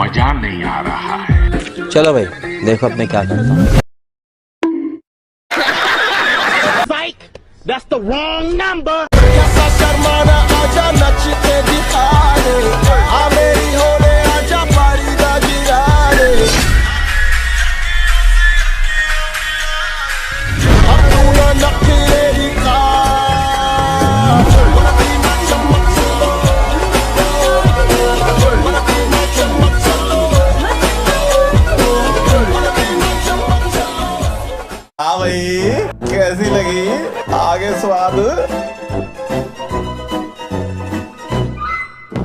मजा नहीं आ रहा है। चलो भाई देखो अब मैं क्या करता हूँ। That's the wrong number. हाँ भाई कैसी लगी आगे स्वाद।